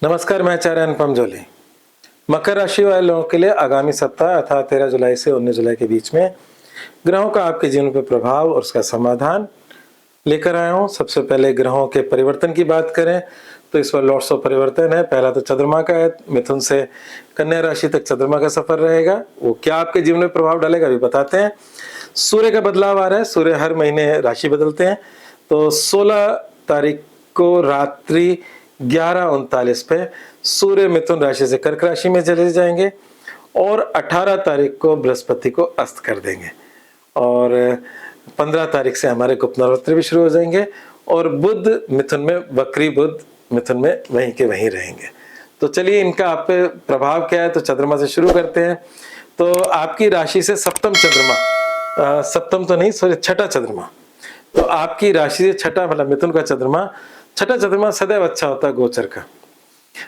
नमस्कार, मैं आचार्य अनुपम जोली। मकर राशि वाले लोगों के लिए आगामी सप्ताह अर्थात 13 जुलाई से 19 जुलाई के बीच में ग्रहों का आपके जीवन पर प्रभाव और उसका समाधान लेकर आया हूँ। सबसे पहले ग्रहों के परिवर्तन की बात करें तो इस बार लॉट्स ऑफ परिवर्तन है। पहला तो चंद्रमा का है, मिथुन से कन्या राशि तक चंद्रमा का सफर रहेगा। वो क्या आपके जीवन में प्रभाव डालेगा अभी बताते हैं। सूर्य का बदलाव आ रहा है, सूर्य हर महीने राशि बदलते हैं। तो 16 तारीख को रात्रि 11:39 पे सूर्य मिथुन राशि से कर्क राशि में चले जाएंगे और 18 तारीख को बृहस्पति को अस्त कर देंगे और 15 तारीख से हमारे गुप्त नवरात्रि भी शुरू हो जाएंगे और बुध मिथुन में, वक्री बुध मिथुन में वहीं के वहीं रहेंगे। तो चलिए इनका आप पे प्रभाव क्या है, तो चंद्रमा से शुरू करते हैं। तो आपकी राशि से सप्तम चंद्रमा, सप्तम तो नहीं सॉरी छठा चंद्रमा, तो आपकी राशि से छठा मतलब मिथुन का चंद्रमा, छठा चंद्रमा सदैव अच्छा होता है गोचर का।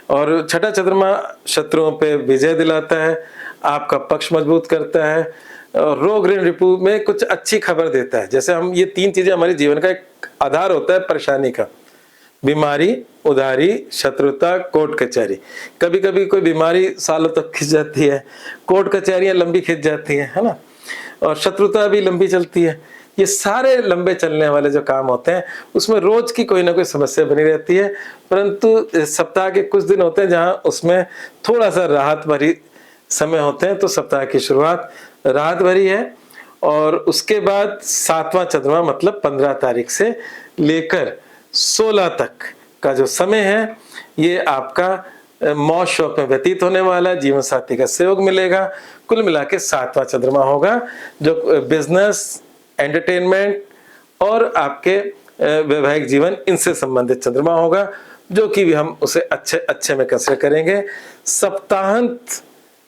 और छठा चंद्रमा शत्रुओं पे विजय दिलाता है, आपका पक्ष मजबूत करता है और रोग ऋण रिपु में कुछ अच्छी खबर देता है। जैसे हम ये तीन चीजें हमारे जीवन का एक आधार होता है परेशानी का, बीमारी, उधारी, शत्रुता, कोर्ट कचहरी। कभी कभी कोई बीमारी सालों तक खिंच जाती है, कोर्ट कचहरियां लंबी खिंच जाती है ना, और शत्रुता भी लंबी चलती है। ये सारे लंबे चलने वाले जो काम होते हैं उसमें रोज की कोई ना कोई समस्या बनी रहती है, परंतु सप्ताह के कुछ दिन होते हैं जहां उसमें थोड़ा सा राहत भरी समय होते हैं। तो सप्ताह की शुरुआत राहत भरी है और उसके बाद सातवां चंद्रमा मतलब 15 तारीख से लेकर 16 तक का जो समय है ये आपका मौज शौक में व्यतीत होने वाला है। जीवन साथी का सहयोग मिलेगा। कुल मिला के सातवां चंद्रमा होगा जो बिजनेस, एंटरटेनमेंट और आपके वैवाहिक जीवन इनसे संबंधित चंद्रमा होगा, जो कि भी हम उसे अच्छे अच्छे में कंसिडर करेंगे। सप्ताहांत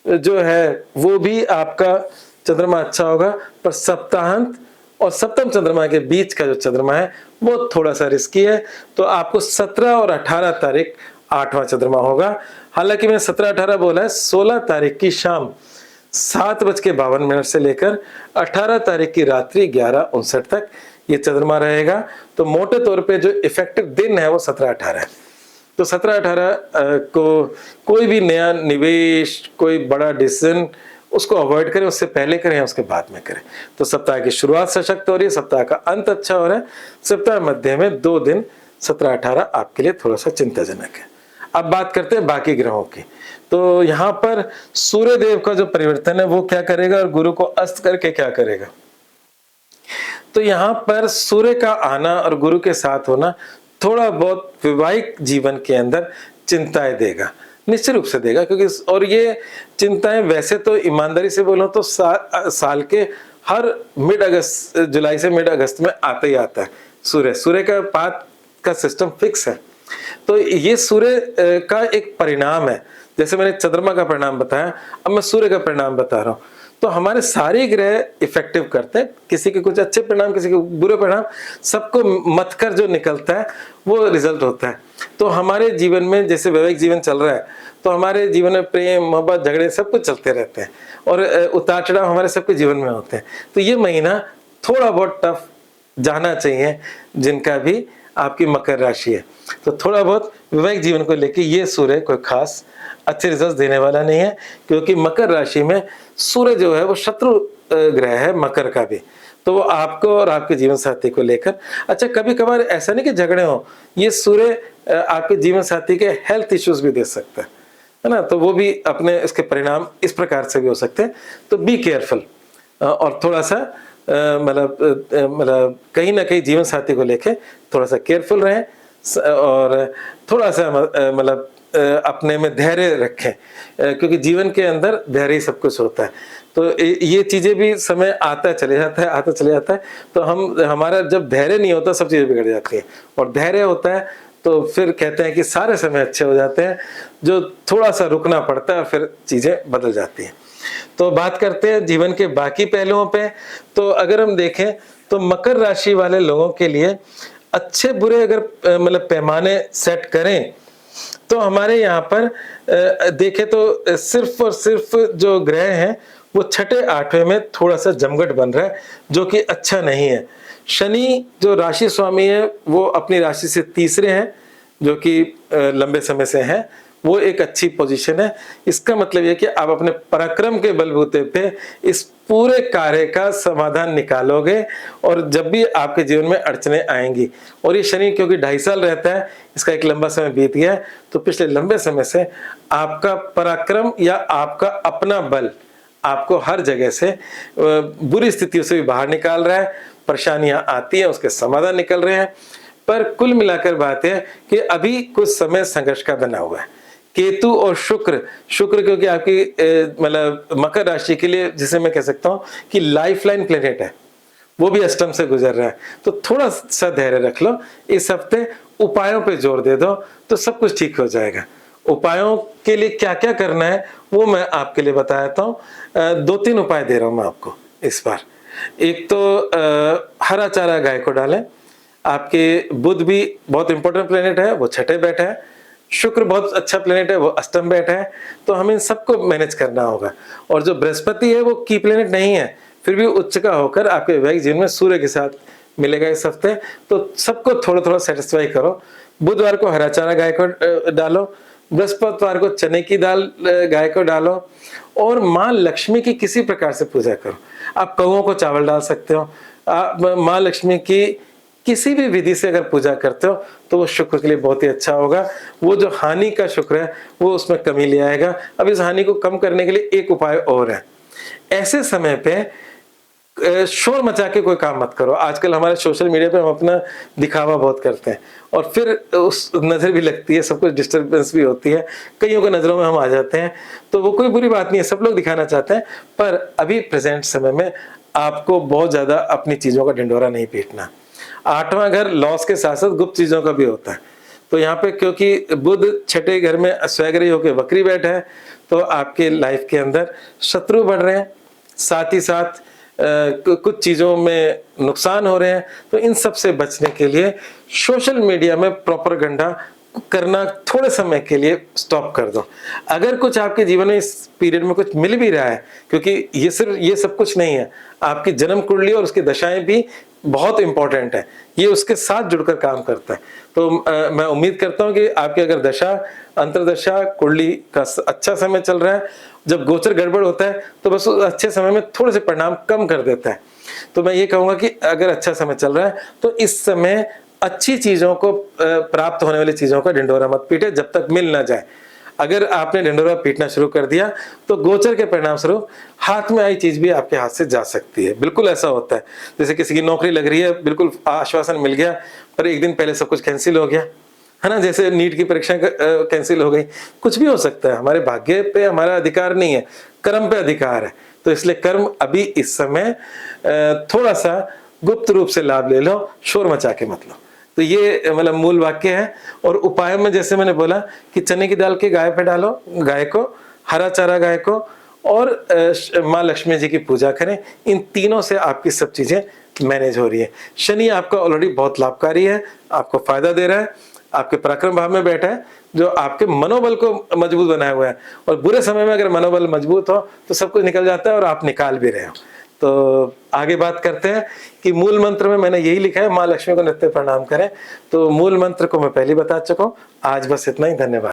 जो है वो भी आपका चंद्रमा अच्छा होगा, पर सप्ताहांत और सप्तम चंद्रमा के बीच का जो चंद्रमा है वो थोड़ा सा रिस्की है। तो आपको 17 और 18 तारीख आठवां चंद्रमा होगा। हालांकि मैंने 17-18 बोला है, 16 तारीख की शाम 7:52 से लेकर 18 तारीख की रात्रि 11:59 तक ये चंद्रमा रहेगा। तो मोटे तौर पे जो इफेक्टिव दिन है वो 17-18 है। तो 17-18 को कोई भी नया निवेश, कोई बड़ा डिसीजन उसको अवॉइड करें, उससे पहले करें उसके बाद में करें। तो सप्ताह की शुरुआत सशक्त हो रही है, सप्ताह का अंत अच्छा हो रहा है। सप्ताह मध्य में 2 दिन 17-18 आपके लिए थोड़ा सा चिंताजनक है। अब बात करते हैं बाकी ग्रहों की। तो यहाँ पर सूर्य देव का जो परिवर्तन है वो क्या करेगा और गुरु को अस्त करके क्या करेगा। तो यहाँ पर सूर्य का आना और गुरु के साथ होना थोड़ा बहुत वैवाहिक जीवन के अंदर चिंताएं देगा, निश्चित रूप से देगा, क्योंकि और ये चिंताएं वैसे तो ईमानदारी से बोलो तो साल के हर मिड अगस्त, जुलाई से मिड अगस्त में आता ही आता है। सूर्य का पाथ का सिस्टम फिक्स है। तो ये सूर्य का एक परिणाम है। जैसे मैंने चंद्रमा का परिणाम बताया, अब मैं सूर्य का परिणाम बता रहा हूं। तो हमारे सारे ग्रह इफेक्टिव करते हैं, किसी के कुछ अच्छे परिणाम, किसी के बुरे परिणाम, सबको मत कर जो निकलता है वो रिजल्ट होता है। तो हमारे जीवन में जैसे वैवाहिक जीवन चल रहा है तो हमारे जीवन में प्रेम, मोहब्बत, झगड़े सब कुछ चलते रहते हैं और उतार चढ़ाव हमारे सबके जीवन में होते हैं। तो ये महीना थोड़ा बहुत टफ जाना चाहिए जिनका भी आपकी मकर राशि है। तो थोड़ा बहुत वैवाहिक जीवन को लेकर ये सूर्य कोई खास अच्छे रिजल्ट देने वाला नहीं है, क्योंकि मकर राशि में सूर्य जो है वो शत्रु ग्रह है मकर का भी। तो वो आपको और आपके जीवन साथी को लेकर, अच्छा कभी कभार ऐसा नहीं कि झगड़े हो, ये सूर्य आपके जीवन साथी के हेल्थ इश्यूज भी दे सकता है ना। तो वो भी अपने इसके परिणाम इस प्रकार से भी हो सकते हैं। तो बी केयरफुल और थोड़ा सा मतलब कहीं ना कहीं जीवन साथी को लेके थोड़ा सा केयरफुल रहें और थोड़ा सा मतलब अपने में धैर्य रखें, क्योंकि जीवन के अंदर धैर्य ही सब कुछ होता है। तो ये चीजें भी समय आता चले जाता है। तो हमारा जब धैर्य नहीं होता सब चीजें बिगड़ जाती हैं, और धैर्य होता है तो फिर कहते हैं कि सारे समय अच्छे हो जाते हैं। जो थोड़ा सा रुकना पड़ता है फिर चीजें बदल जाती हैं। तो बात करते हैं जीवन के बाकी पहलुओं पे। तो अगर हम देखें तो मकर राशि वाले लोगों के लिए अच्छे बुरे अगर मतलब पैमाने सेट करें तो हमारे यहाँ पर देखें तो सिर्फ और सिर्फ जो ग्रह हैं वो छठे आठवें में थोड़ा सा जमघट बन रहा है, जो कि अच्छा नहीं है। शनि जो राशि स्वामी है वो अपनी राशि से तीसरे हैं, जो कि लंबे समय से हैं, वो एक अच्छी पोजीशन है। इसका मतलब ये कि आप अपने पराक्रम के बलबूते पे इस पूरे कार्य का समाधान निकालोगे, और जब भी आपके जीवन में अड़चने आएंगी, और ये शनि क्योंकि 2.5 साल रहता है, इसका एक लंबा समय बीत गया है, तो पिछले लंबे समय से आपका पराक्रम या आपका अपना बल आपको हर जगह से बुरी स्थितियों से भी बाहर निकाल रहा है। परेशानियां आती हैं, उसके समाधान निकल रहे हैं। पर कुल मिलाकर बात है कि अभी कुछ समय संघर्ष का बना हुआ है। केतु और शुक्र क्योंकि आपकी मतलब मकर राशि के लिए, जिसे मैं कह सकता हूं कि लाइफलाइन प्लेनेट है, वो भी अष्टम से गुजर रहा है। तो थोड़ा सा धैर्य रख लो, इस हफ्ते उपायों पे जोर दे दो तो सब कुछ ठीक हो जाएगा। उपायों के लिए क्या क्या करना है वो मैं आपके लिए बताता हूँ। 2-3 उपाय दे रहा हूं मैं आपको इस बार। एक तो हरा चारा गाय को डालें। आपके बुध भी बहुत इंपॉर्टेंट प्लेनेट है, वो छठे बैठा है। शुक्र बहुत अच्छा प्लेनेट है, वो अष्टम बैठा है। तो हमें सबको मैनेज करना होगा। और जो बृहस्पति है वो की प्लेनेट नहीं है, फिर भी उच्च का होकर आपके वैवाहिक जीवन में सूर्य के साथ मिलेगा इस हफ्ते। तो सबको थोड़ा थोड़ा सेटिस्फाई करो। बुधवार को हरा चारा गाय को डालो, बृहस्पतिवार को चने की दाल गाय को डालो, और माँ लक्ष्मी की किसी प्रकार से पूजा करो। आप कौओं को चावल डाल सकते हो। आप माँ लक्ष्मी की किसी भी विधि से अगर पूजा करते हो तो वो शुक्र के लिए बहुत ही अच्छा होगा। वो जो हानि का शुक्र है वो उसमें कमी ले आएगा। अब इस हानि को कम करने के लिए एक उपाय और है। ऐसे समय पे शोर मचा के कोई काम मत करो। आजकल हमारे सोशल मीडिया पे हम अपना दिखावा बहुत करते हैं, और फिर उस नजर भी लगती है, सब कुछ डिस्टर्बेंस भी होती है, कईयों के नजरों में हम आ जाते हैं। तो वो कोई बुरी बात नहीं है, सब लोग दिखाना चाहते हैं। पर अभी प्रेजेंट समय में आपको बहुत ज्यादा अपनी चीजों का ढिंढोरा नहीं पीटना। 8वां घर लॉस के साथ साथ गुप्त चीजों का भी होता है। तो यहाँ पे क्योंकि बुध छठे घर में स्वैग्रही होकर वक्री बैठा है, तो आपके लाइफ के अंदर शत्रु बढ़ रहे हैं, साथ ही साथ कुछ चीजों में नुकसान हो रहे हैं। तो इन सब से बचने के लिए सोशल मीडिया में प्रोपेगेंडा करना थोड़े समय के लिए स्टॉप कर दो। अगर कुछ आपके जीवन में इस पीरियड में कुछ मिल भी रहा है, क्योंकि ये सब कुछ नहीं है, आपकी जन्म कुंडली और उसकी दशाएं भी बहुत इंपॉर्टेंट है, ये उसके साथ जुड़कर काम करता है। तो मैं उम्मीद करता हूं कि आपकी अगर दशा, अंतर्दशा, कुंडली का अच्छा समय चल रहा है, जब गोचर गड़बड़ होता है तो बस उस अच्छे समय में थोड़े से परिणाम कम कर देता है। तो मैं ये कहूंगा कि अगर अच्छा समय चल रहा है तो इस समय अच्छी चीजों को, प्राप्त होने वाली चीजों का ढिंढोरा मत पीटे जब तक मिल ना जाए। अगर आपने ढिंढोरा पीटना शुरू कर दिया तो गोचर के परिणाम स्वरूप हाथ में आई चीज भी आपके हाथ से जा सकती है। बिल्कुल ऐसा होता है, जैसे किसी की नौकरी लग रही है, बिल्कुल आश्वासन मिल गया, पर एक दिन पहले सब कुछ कैंसिल हो गया, है ना। जैसे नीट की परीक्षा कैंसिल हो गई, कुछ भी हो सकता है। हमारे भाग्य पे हमारा अधिकार नहीं है, कर्म पे अधिकार है। तो इसलिए कर्म अभी इस समय थोड़ा सा गुप्त रूप से लाभ ले लो, शोर मचा के मत लो। तो ये मतलब मूल वाक्य है। और उपाय में जैसे मैंने बोला कि चने की दाल के गाय पे डालो, गाय को, हरा चारा गाय को, और माँ लक्ष्मी जी की पूजा करें। इन तीनों से आपकी सब चीजें मैनेज हो रही है। शनि आपका ऑलरेडी बहुत लाभकारी है, आपको फायदा दे रहा है, आपके पराक्रम भाव में बैठा है, जो आपके मनोबल को मजबूत बनाए हुआ है। और बुरे समय में अगर मनोबल मजबूत हो तो सब कुछ निकल जाता है, और आप निकाल भी रहे हो। तो आगे बात करते हैं कि मूल मंत्र में मैंने यही लिखा है, माँ लक्ष्मी को नित्य प्रणाम करें। तो मूल मंत्र को मैं पहले बता चुका हूं। आज बस इतना ही, धन्यवाद।